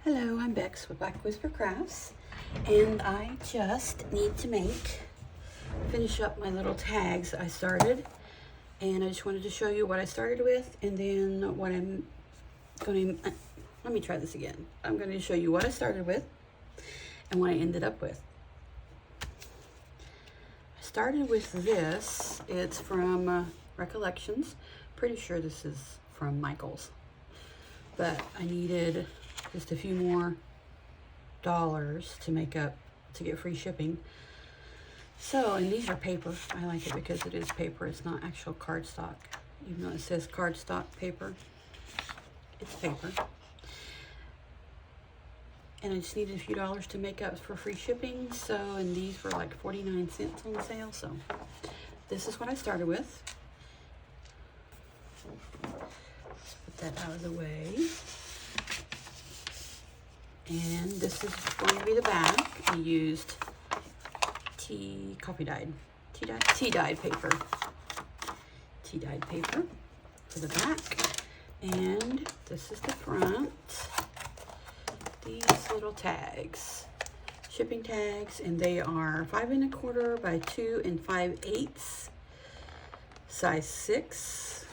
Hello, I'm Bex with Black Whisper Crafts, and I just need to finish up my little tags I started, and I just wanted to show you what I started with, and then what I'm going to, let me try this again. I'm going to show you what I started with and what I ended up with. I started with this. It's from Recollections. Pretty sure this is from Michael's, but I needed just a few more dollars to get free shipping. So, and these are paper. I like it because it is paper. It's not actual cardstock. Even though it says cardstock paper, it's paper. And I just needed a few dollars to make up for free shipping. So, and these were like 49 cents on sale. So, this is what I started with. Let's put that out of the way. And this is going to be the back. I used tea dyed paper for the back. And this is the front. These little tags, shipping tags, and they are 5 1/4 by 2 5/8, size 6.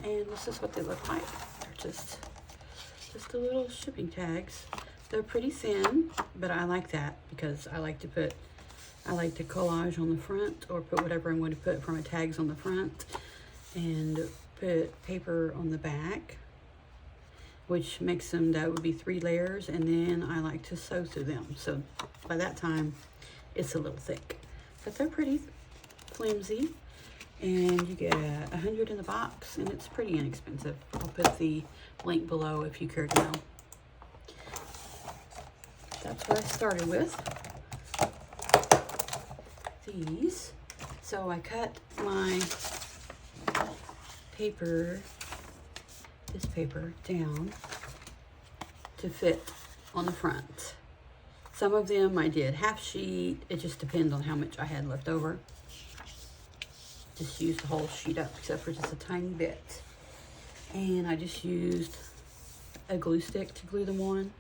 And this is what they look like. They're just the little shipping tags. They're pretty thin, but I like that because I like to collage on the front, or put whatever I'm going to put for my tags on the front, and put paper on the back, which makes them, that would be 3 layers, and then I like to sew through them. So by that time, it's a little thick, but they're pretty flimsy. And you get 100 in the box, and it's pretty inexpensive. I'll put the link below if you care to know. That's what I started with. These. So I cut my paper, this paper, down to fit on the front. Some of them I did half sheet. It just depends on how much I had left over. Just used the whole sheet up except for just a tiny bit, and I just used a glue stick to glue them on.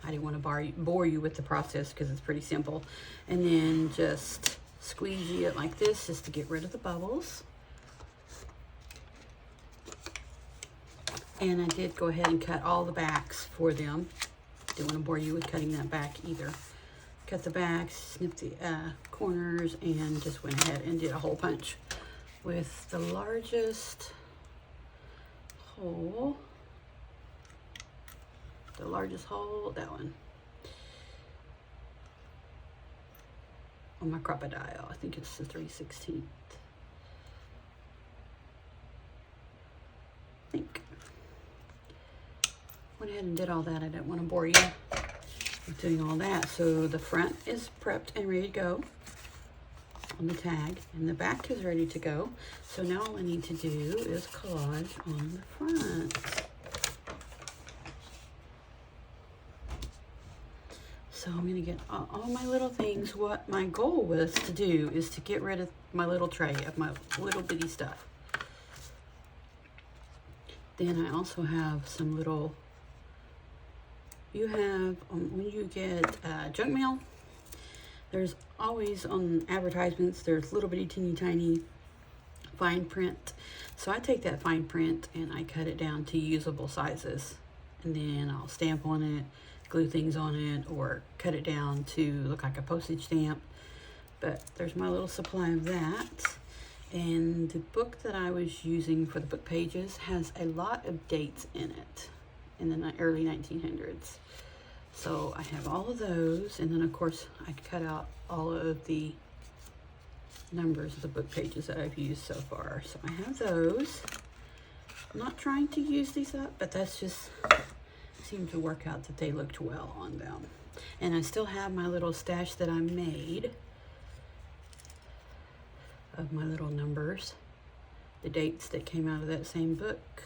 I didn't want to bore you with the process because it's pretty simple. And then just squeegee it like this just to get rid of the bubbles. And I did go ahead and cut all the backs for them. Didn't want to bore you with cutting that back either. Cut the backs, snipped the corners, and just went ahead and did a hole punch with the largest hole. That one. On my crocodile, I think it's the 3/16. I think. Went ahead and did all that. I didn't want to bore you with doing all that. So the front is prepped and ready to go on the tag, and the back is ready to go. So now all I need to do is collage on the front. So I'm going to get all my little things. What my goal was to do is to get rid of my little tray of my little bitty stuff. Then I also have some little, you have, when you get junk mail, there's always on advertisements, there's little bitty teeny tiny fine print. So I take that fine print and I cut it down to usable sizes, and then I'll stamp on it, glue things on it, or cut it down to look like a postage stamp. But there's my little supply of that. And the book that I was using for the book pages has a lot of dates in it, in the early 1900s. So I have all of those, and then of course I cut out all of the numbers of the book pages that I've used so far. So I have those. I'm not trying to use these up, but that's just seemed to work out that they looked well on them. And I still have my little stash that I made of my little numbers, the dates that came out of that same book.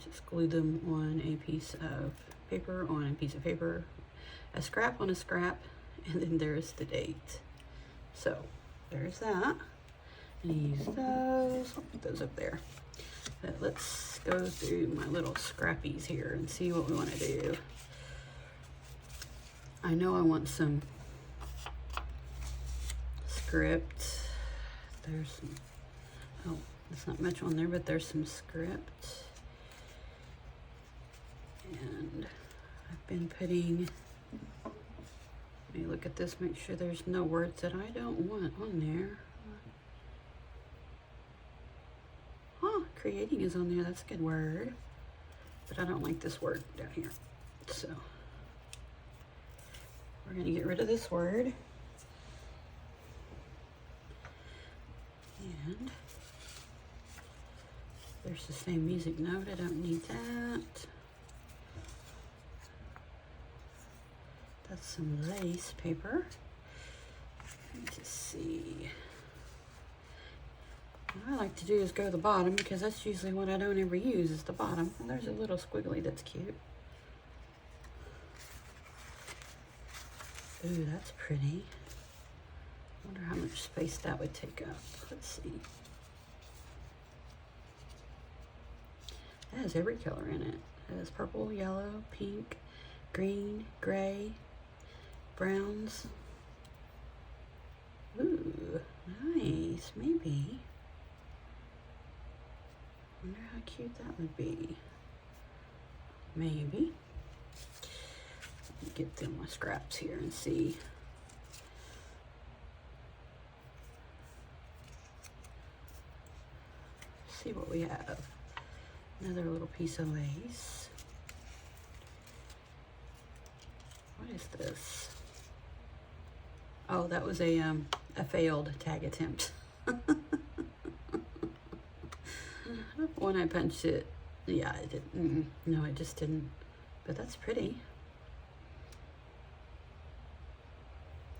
Just glue them on a piece of paper, a scrap on a scrap, and then there's the date. So there's that. And use those. I'll put those up there. But let's go through my little scrappies here and see what we want to do. I know I want some script. There's some, oh, there's not much on there, but there's some script. And I've been putting, let me look at this, make sure there's no words that I don't want on there. Huh, creating is on there, that's a good word. But I don't like this word down here. So we're gonna get rid of this word. And there's the same music note, I don't need that. That's some lace paper. Let's see. What I like to do is go to the bottom because that's usually what I don't ever use is the bottom. And there's a little squiggly that's cute. Ooh, that's pretty. I wonder how much space that would take up. Let's see. It has every color in it. It has purple, yellow, pink, green, gray, browns. Ooh, nice, maybe. Wonder how cute that would be. Maybe. Let me get through my scraps here and see. See what we have. Another little piece of lace. What is this? Oh, that was a failed tag attempt. When I punched it, yeah, it didn't. No, it just didn't. But that's pretty.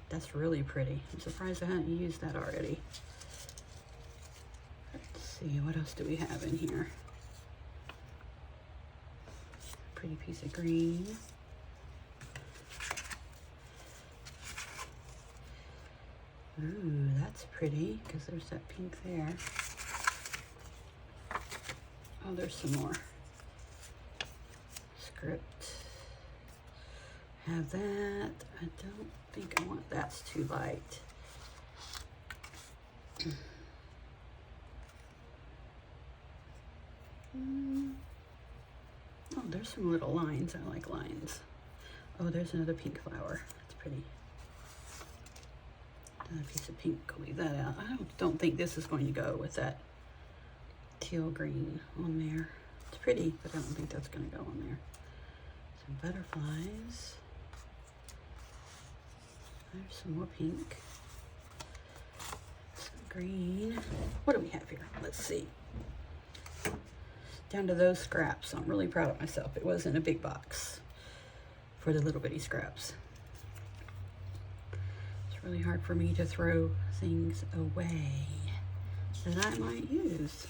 That's really pretty. I'm surprised I hadn't used that already. Let's see, what else do we have in here? Pretty piece of green. Ooh, that's pretty, because there's that pink there. Oh, there's some more. Script. Have that. I don't think I want, that's too light. Oh, there's some little lines. I like lines. Oh, there's another pink flower. That's pretty. Another piece of pink. I'll leave that out. I don't think this is going to go with that teal green on there. It's pretty, but I don't think that's going to go on there. Some butterflies. There's some more pink. Some green. What do we have here? Let's see. Down to those scraps. I'm really proud of myself. It was in a big box for the little bitty scraps. It's really hard for me to throw things away that I might use.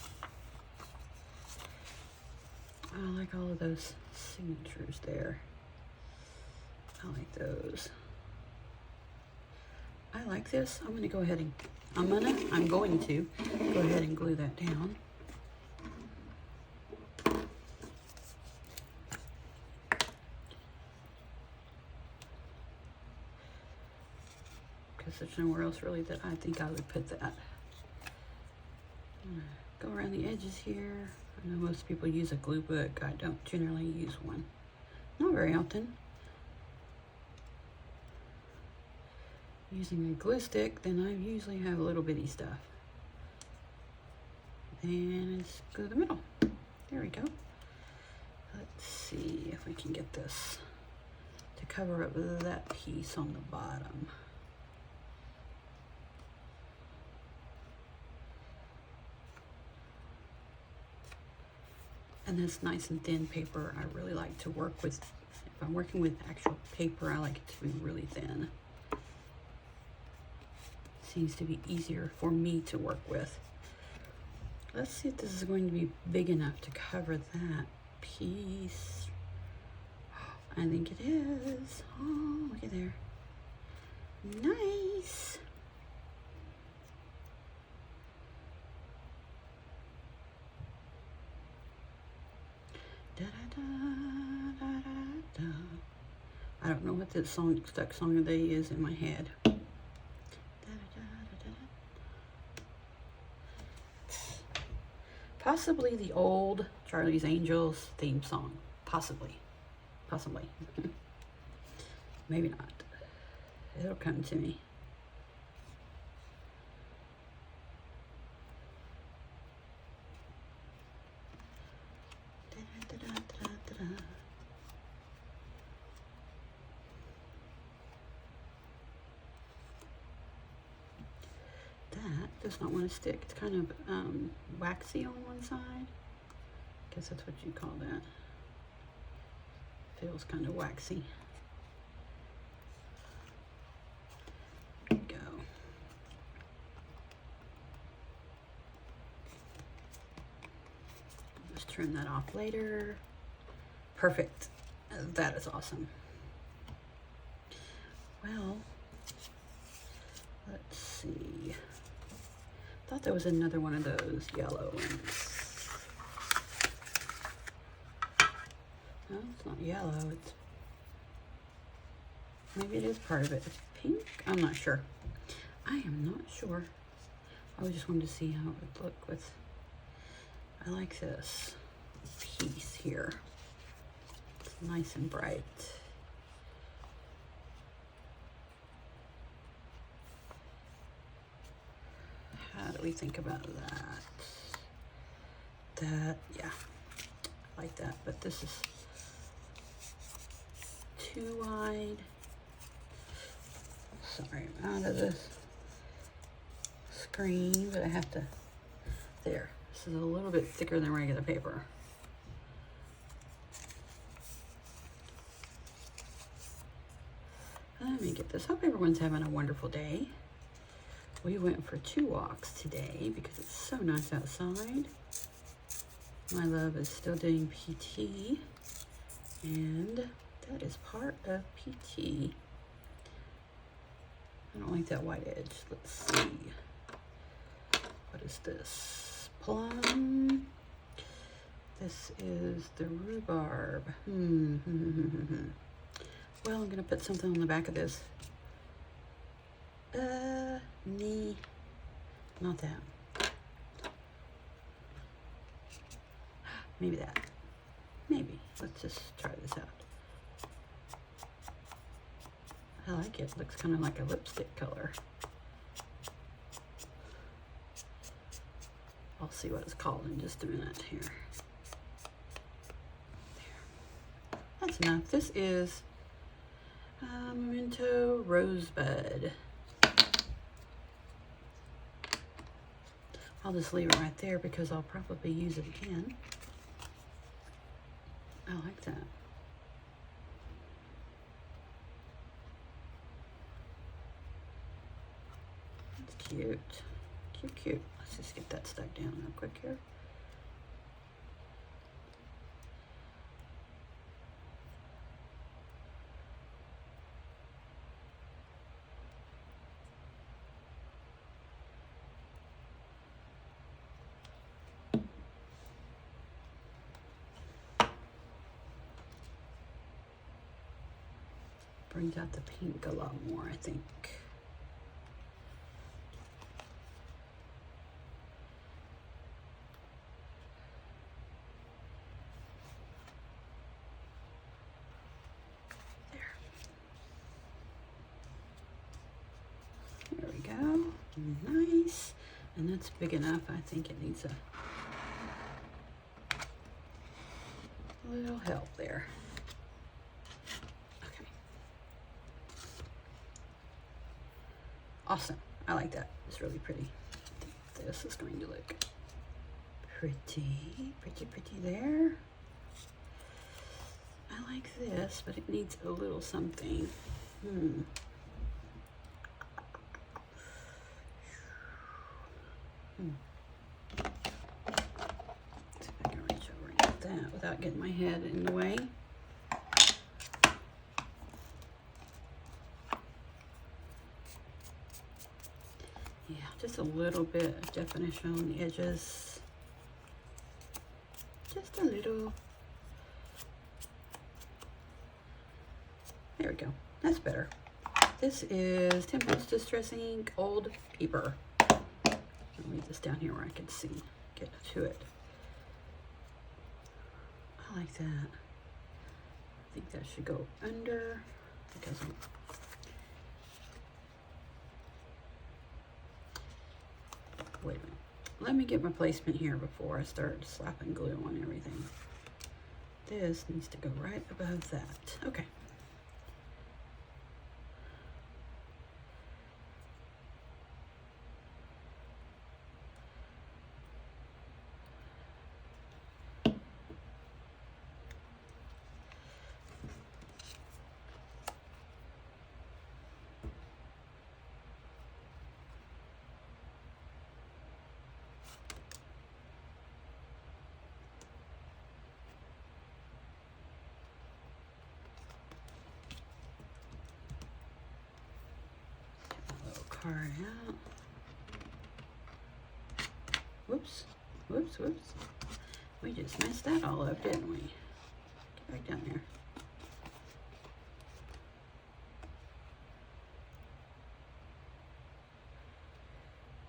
I like all of those signatures there. I like those. I like this. I'm going to go ahead and I'm going to go ahead and glue that down. Because there's nowhere else really that I think I would put that. Go around the edges here. I know most people use a glue book. I don't generally use one. Not very often. Using a glue stick, then I usually have a little bitty stuff. And just go to the middle. There we go. Let's see if we can get this to cover up that piece on the bottom. And this nice and thin paper, I really like to work with. If I'm working with actual paper, I like it to be really thin. Seems to be easier for me to work with. Let's see if this is going to be big enough to cover that piece. I think it is. Oh, look at there. Nice. I don't know what this stuck song of the day is in my head. Possibly the old Charlie's Angels theme song. Possibly. Maybe not. It'll come to me. That does not want to stick. It's kind of waxy on one side. I guess that's what you call that. Feels kind of waxy. There we go. Just trim that off later. Perfect. That is awesome. Well, let's see. Thought there was another one of those yellow ones. No, it's not yellow. It's maybe it is part of it. It's pink. I'm not sure. I am not sure. I just wanted to see how it would look with. I like this piece here. It's nice and bright. How do we think about that? Yeah, I like that, but this is too wide. Sorry, I'm out of this screen, but I have to, there. This is a little bit thicker than regular paper. Let me get this. Hope everyone's having a wonderful day. We went for 2 walks today because it's so nice outside. My love is still doing PT, and that is part of PT. I don't like that white edge. Let's see. What is this? Plum. This is the rhubarb. Well, I'm going to put something on the back of this. Not that. Maybe that. Maybe. Let's just try this out. I like it. Looks kind of like a lipstick color. I'll see what it's called in just a minute here. There. That's enough. This is Memento Rosebud. I'll just leave it right there because I'll probably use it again. I like that. That's cute. Cute. Let's just get that stuck down real quick here. Brings out the pink a lot more, I think. There we go. Nice. And that's big enough. I think it needs a little help there. Awesome. I like that. It's really pretty. I think this is going to look pretty there. I like this, but it needs a little something. See if I can reach over and get that without getting my head in the way. Yeah, just a little bit of definition on the edges. Just a little. There we go. That's better. This is 10 pounds distress ink, old paper. I'll leave this down here where I can see, get to it. I like that. I think that should go under. It doesn't. Wait a minute. Let me get my placement here before I start slapping glue on everything. This needs to go right above that. Okay. Card out. Whoops, whoops, whoops. We just messed that all up, didn't we? Get back down there.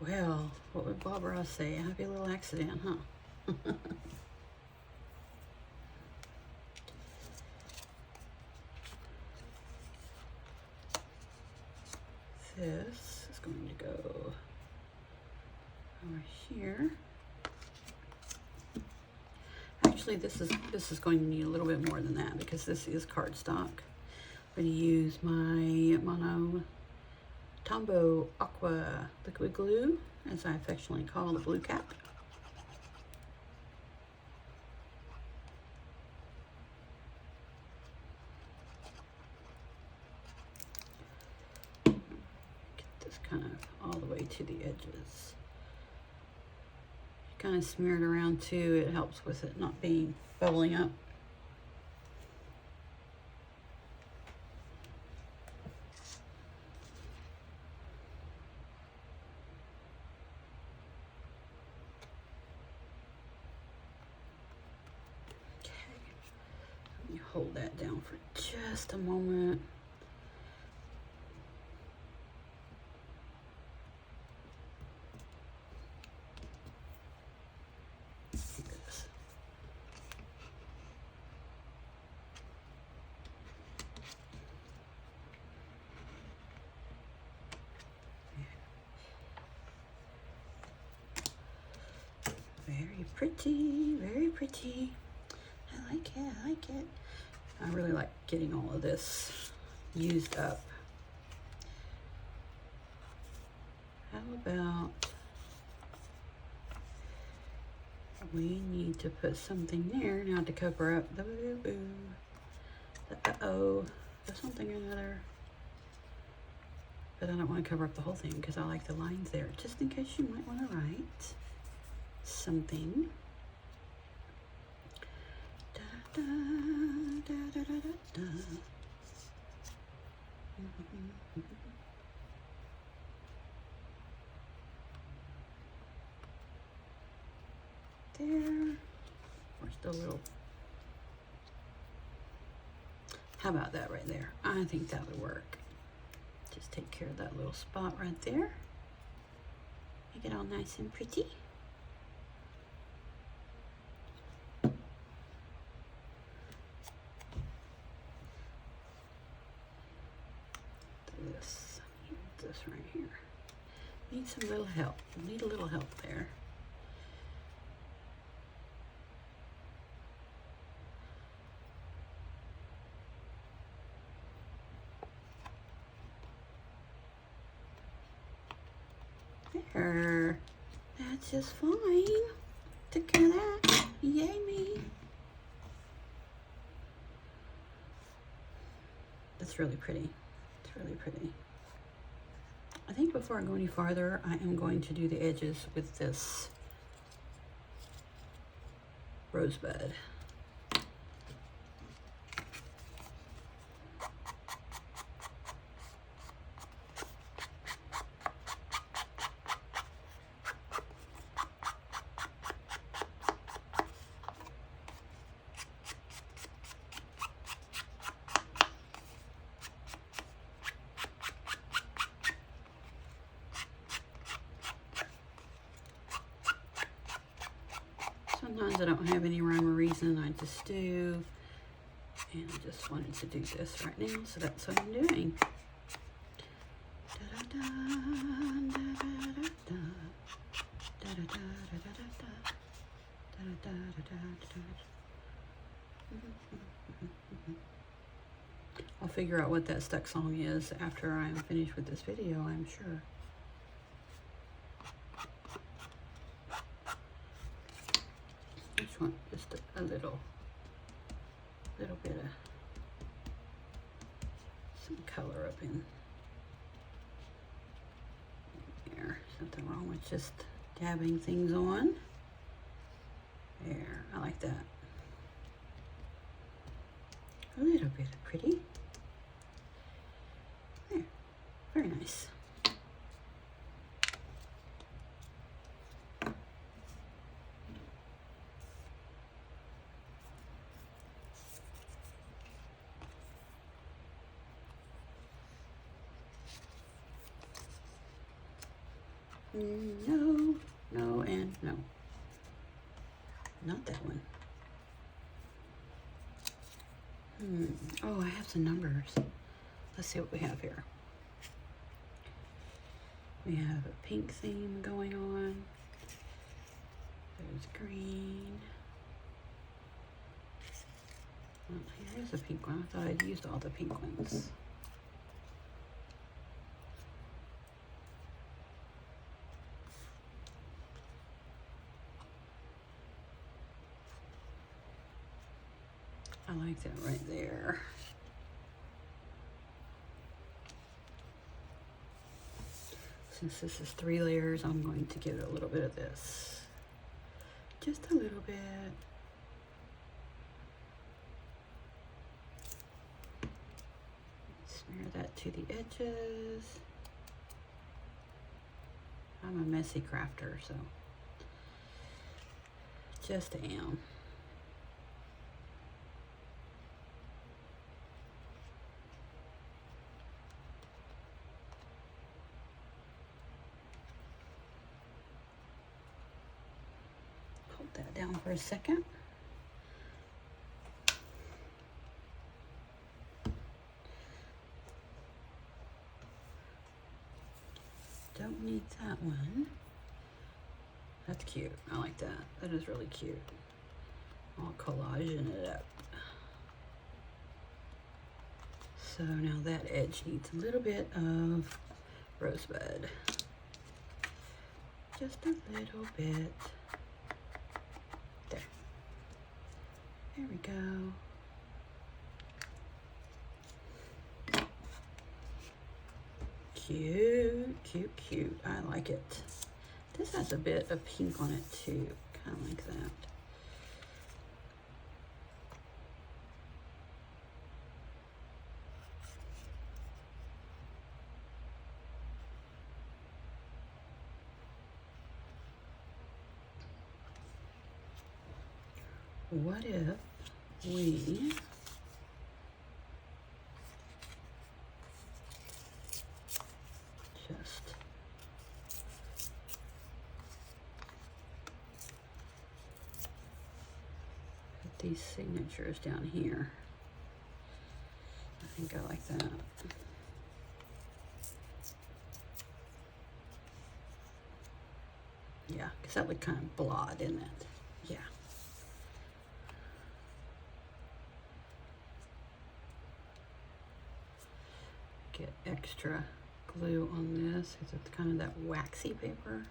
Well, what would Bob Ross say? A happy little accident, huh? This is going to go over here. Actually, this is going to need a little bit more than that because this is cardstock. I'm going to use my Mono Tombow Aqua liquid glue, as I affectionately call the blue cap. Kind of all the way to the edges. Kind of smear it around too. It helps with it not being bubbling up. Okay. Let me hold that down for just a moment. Very pretty, very pretty. I like it, I like it. I really like getting all of this used up. How about we need to put something there now to cover up the boo-boo, the uh-oh, or something or another. But I don't want to cover up the whole thing because I like the lines there, just in case you might want to write something. Da, da, da, da, da, da, da. There. We're still a little. How about that right there? I think that would work. Just take care of that little spot right there. Make it all nice and pretty. This right here. Need some little help. Need a little help there. There. That's just fine. Took care of that. Yay me. That's really pretty. It's really pretty. I think before I go any farther, I am going to do the edges with this rosebud. I don't have any rhyme or reason. I just do. And I just wanted to do this right now, so that's what I'm doing. I'll figure out what that stuck song is after I'm finished with this video, I'm sure. I just want just a little bit of some color up in there. Nothing wrong with just dabbing things on. There, I like that. A little bit of pretty. There, very nice. No, no, and no. Not that one. Oh, I have some numbers. Let's see what we have here. We have a pink theme going on. There's green. Well, here is a pink one. I thought I'd used all the pink ones. I like that right there. Since this is 3 layers, I'm going to give it a little bit of this. Just a little bit. Smear that to the edges. I'm a messy crafter, so just am. Hold that down for a second. Don't need that one. That's cute. I like that. That is really cute. I'll collaging it up. So now that edge needs a little bit of rosebud. Just a little bit. There. There we go. Cute, cute, cute. I like it. This has a bit of pink on it too, kind of like that. What if we just put these signatures down here? I think I like that. Yeah, because that would kind of blot, didn't it? Yeah. Get extra glue on this because it's kind of that waxy paper.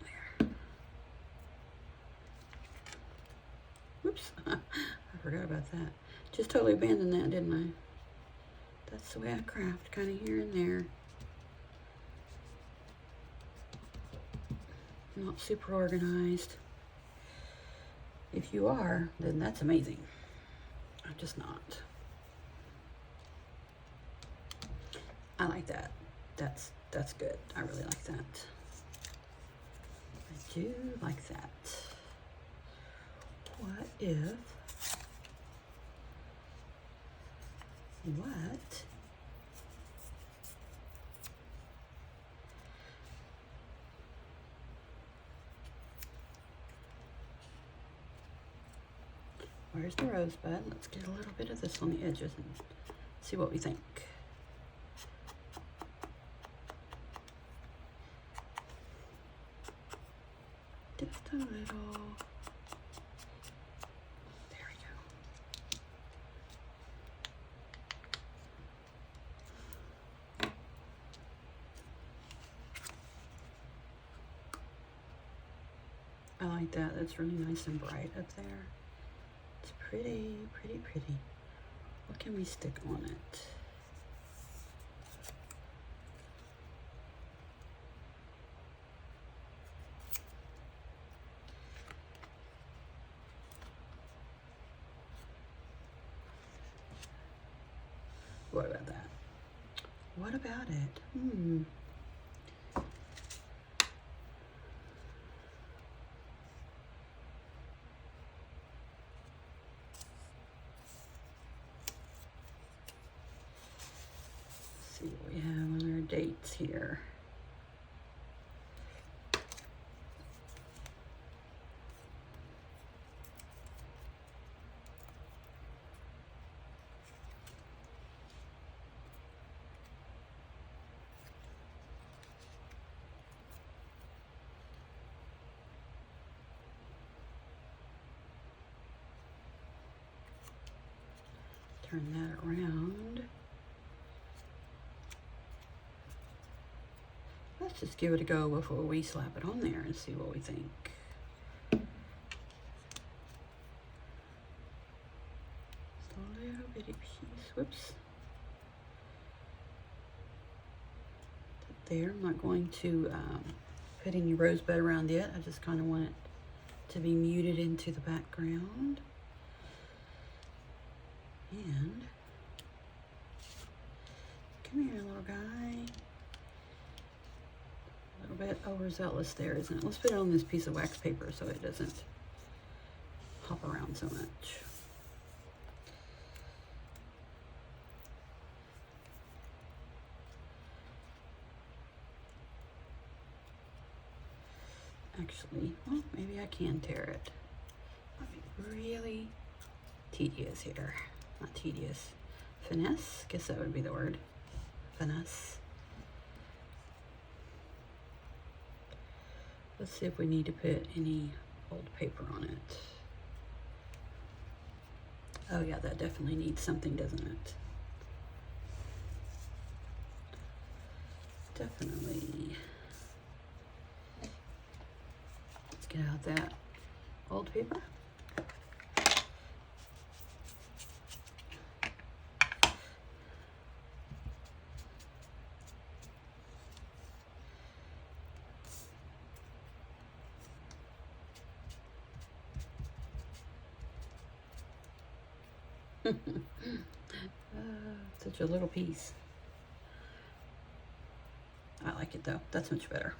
There. Whoops, I forgot about that. Just totally abandoned that, didn't I? That's the way I craft, kind of here and there. Not super organized. If you are, then that's amazing. I'm just not. I like that. That's good. I really like that. I do like that. What if, Where's the rosebud? Let's get a little bit of this on the edges and see what we think. Just a little. There we go. I like that. That's really nice and bright up there. It's pretty, pretty, pretty. What can we stick on it? What about that? What about it? See what we have on our dates here. Turn that around. Let's just give it a go before we slap it on there and see what we think. Just a little bitty piece. Whoops. There. I'm not going to put any rosebud around it. I just kind of want it to be muted into the background. And come here, little guy. A little bit overzealous there, isn't it? Let's put it on this piece of wax paper so it doesn't hop around so much. Actually, well, maybe I can tear it. I'll be really tedious here. Not tedious. Finesse? Guess that would be the word. Finesse. Let's see if we need to put any old paper on it. Oh yeah, that definitely needs something, doesn't it? Definitely. Let's get out that old paper. Such a little piece. I like it though. That's much better.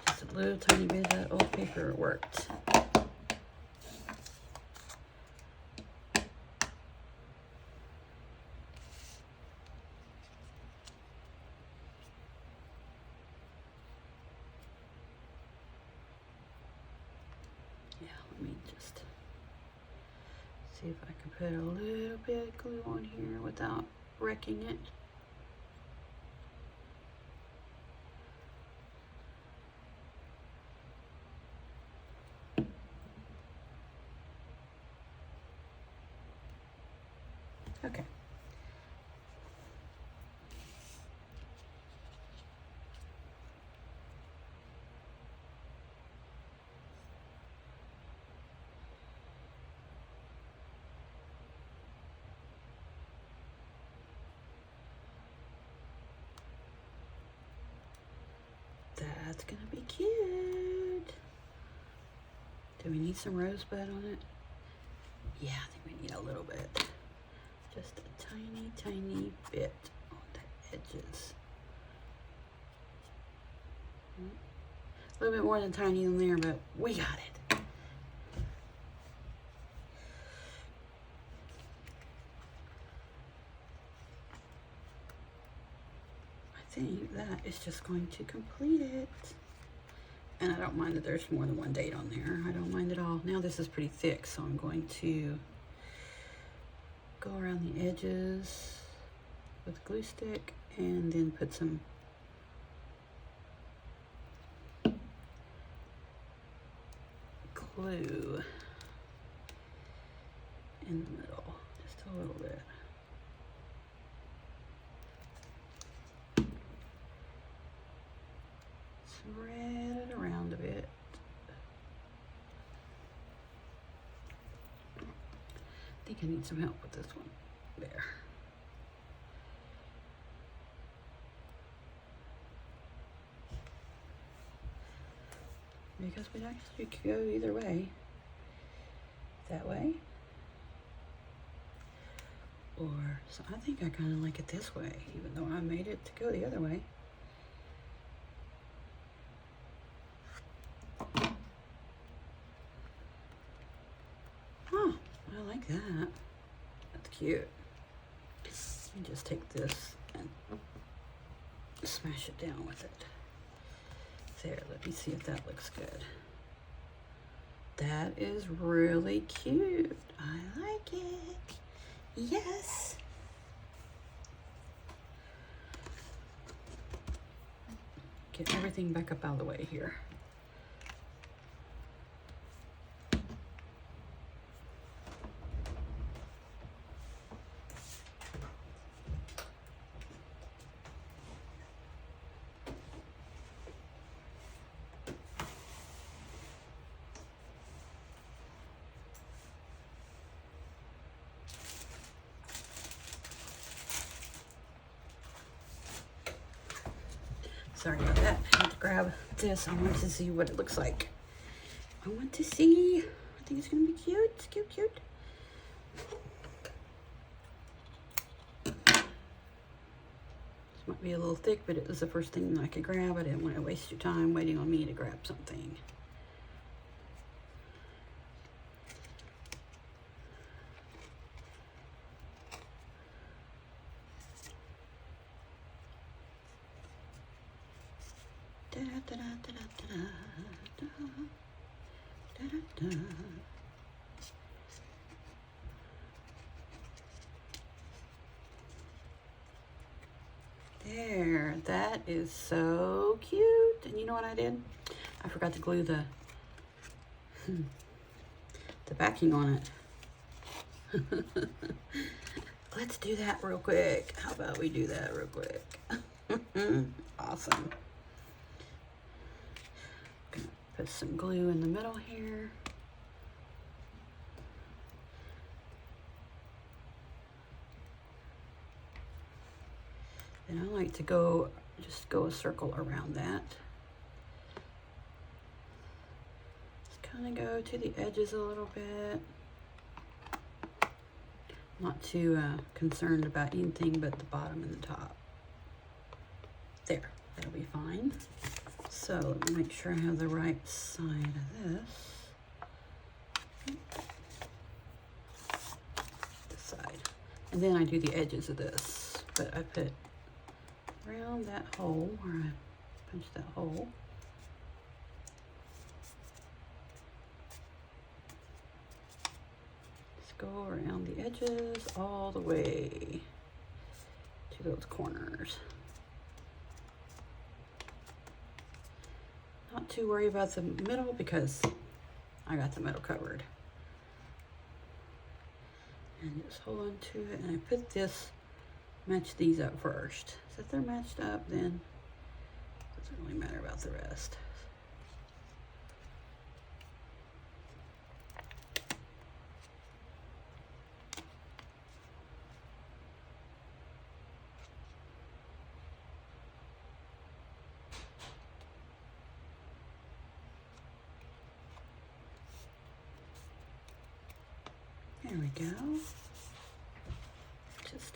Just a little tiny bit of that old paper worked. Yeah, let me just see if I can put a little bit of glue on here without wrecking it. Okay. That's gonna be cute. Do we need some rosebud on it? Yeah, I think we need a little bit. Just a tiny, tiny bit on the edges. A little bit more than tiny in there, but we got it. I think that is just going to complete it. And I don't mind that there's more than one date on there. I don't mind at all. Now this is pretty thick, so I'm going to go around the edges with a glue stick and then put some glue in the middle, just a little bit. Spread it around a bit. I think I need some help with this one. There. Because we actually could go either way. That way. Or, so I think I kind of like it this way, even though I made it to go the other way. Oh, I like that. That's cute. Let me just take this and smash it down with it. There, let me see if that looks good. That is really cute. I like it. Yes. Get everything back up out of the way here. Sorry about that. I had to grab this. I want to see what it looks like. I want to see. I think it's going to be cute. It's cute, cute. This might be a little thick, but it was the first thing that I could grab. I didn't want to waste your time waiting on me to grab something. There, that is so cute. And you know what I did? I forgot to glue the backing on it. Let's do that real quick. How about we do that real quick? Awesome. Gonna put some glue in the middle here. And I like to just go a circle around that. Just kind of go to the edges a little bit. Not too concerned about anything but the bottom and the top. There, that'll be fine. So let me make sure I have the right side of this. This side. And then I do the edges of this. But I put around that hole where I punched that hole. Just go around the edges all the way to those corners. Not too worried about the middle because I got the middle covered. And just hold on to it, and I put this, match these up first. So if they're matched up, then it doesn't really matter about the rest. There we go. Just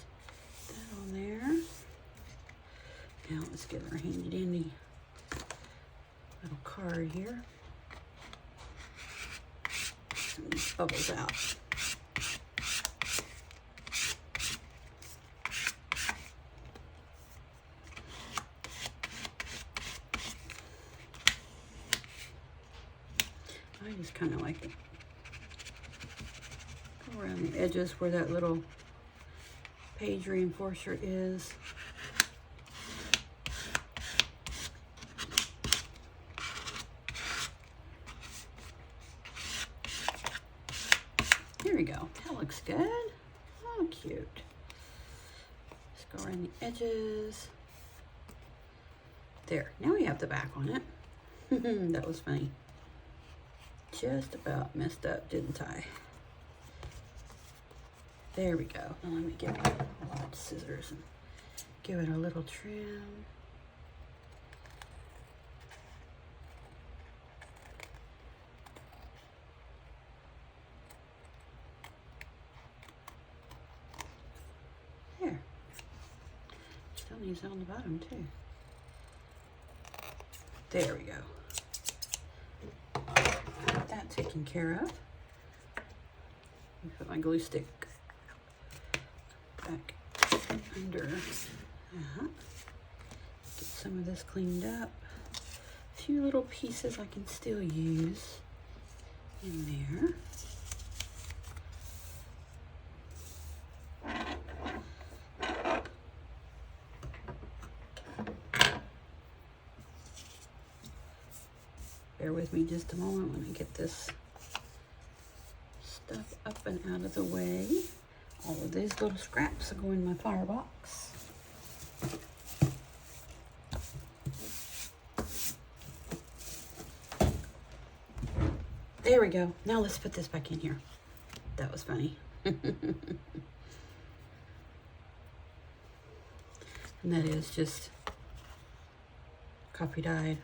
that on there. Now let's get our handy dandy little card here. Some of these bubbles out. I just kind of like it. Go around the edges where that little page reinforcer is. Here we go. That looks good. Oh, cute. Just go around the edges. There. Now we have the back on it. That was funny. Just about messed up, didn't I? There we go. Now let me get my large scissors and give it a little trim. There. Still needs it on the bottom too. There we go. Got that taken care of. Put my glue stick back under. Get some of this cleaned up. A few little pieces I can still use in there. Bear with me just a moment when I get this stuff up and out of the way. All of these little scraps will go in my firebox. There we go. Now let's put this back in here. That was funny. And that is just coffee dyed.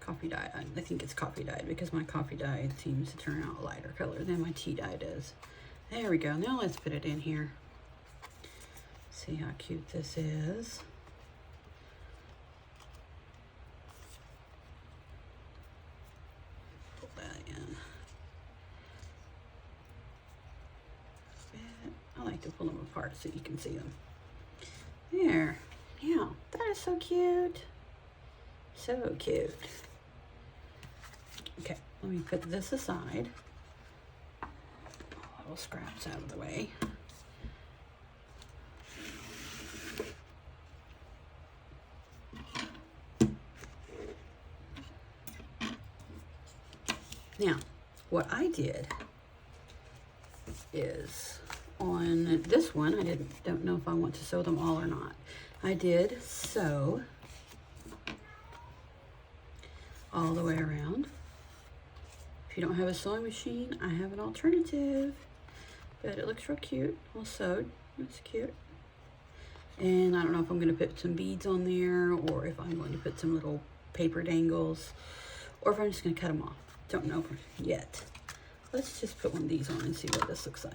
Coffee dye. I think it's coffee dyed because my coffee dye seems to turn out a lighter color than my tea dye does. There we go. Now let's put it in here. See how cute this is. Pull that in. I like to pull them apart so you can see them. There. Now, that is so cute. So cute. Okay, let me put this aside. Little scraps out of the way. Now, what I did is on this one, I don't know if I want to sew them all or not. I did sew all the way around. If you don't have a sewing machine, I have an alternative, but it looks real cute, all sewed. It's cute. And I don't know if I'm going to put some beads on there, or if I'm going to put some little paper dangles, or if I'm just going to cut them off. Don't know yet. Let's just put one of these on and see what this looks like.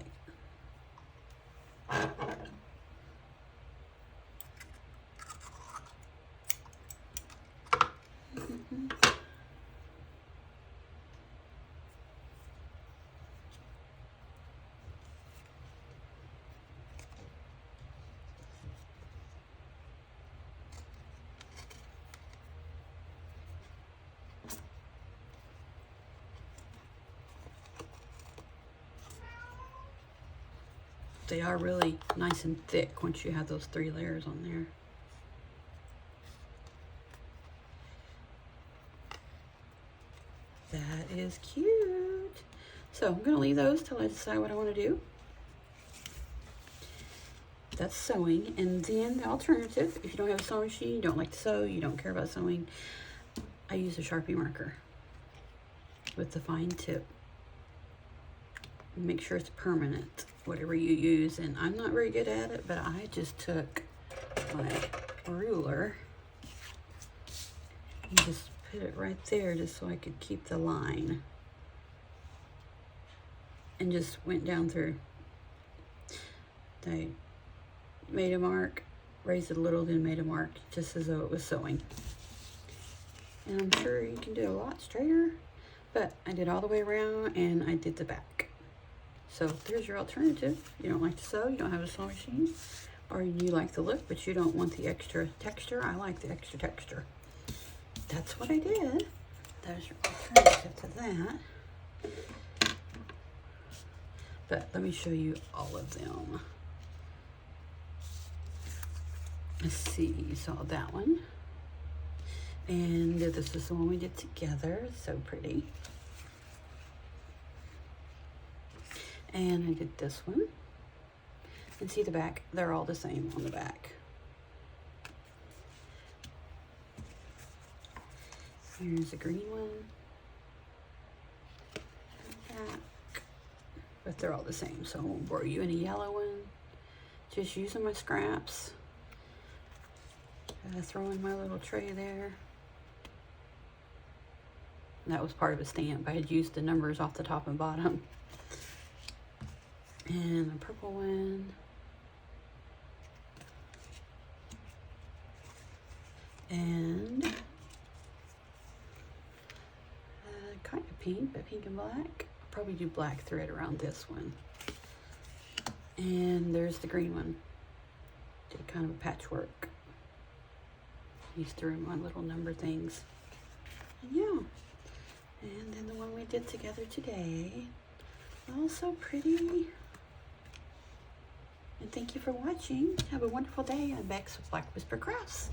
They are really nice and thick once you have those 3 layers on there. That is cute. So I'm going to leave those till I decide what I want to do. That's sewing. And then the alternative, if you don't have a sewing machine, you don't like to sew, you don't care about sewing, I use a Sharpie marker with the fine tip. Make sure it's permanent, whatever you use. And I'm not very good at it, but I just took my ruler and just put it right there just so I could keep the line, and just went down through. I made a mark, raised it a little, then made a mark just as though it was sewing. And I'm sure you can do it a lot straighter, but I did all the way around and I did the back. So there's your alternative. You don't like to sew, you don't have a sewing machine, or you like the look but you don't want the extra texture. I like the extra texture. That's what I did. There's your alternative to that. But let me show you all of them. Let's see, you saw that one. And this is the one we did together. So pretty. And I did this one. And see the back, they're all the same on the back. Here's a green one. Back. But they're all the same, so I won't bore you. And a yellow one. Just using my scraps. Throw in my little tray there. And that was part of a stamp. I had used the numbers off the top and bottom. And a purple one. And kind of pink, but pink and black. I'll probably do black thread around this one. And there's the green one. Did kind of a patchwork. These through my little number things. And yeah. And then the one we did together today. Oh, so pretty. And thank you for watching. Have a wonderful day. I'm Bex with Black Whisper Crafts.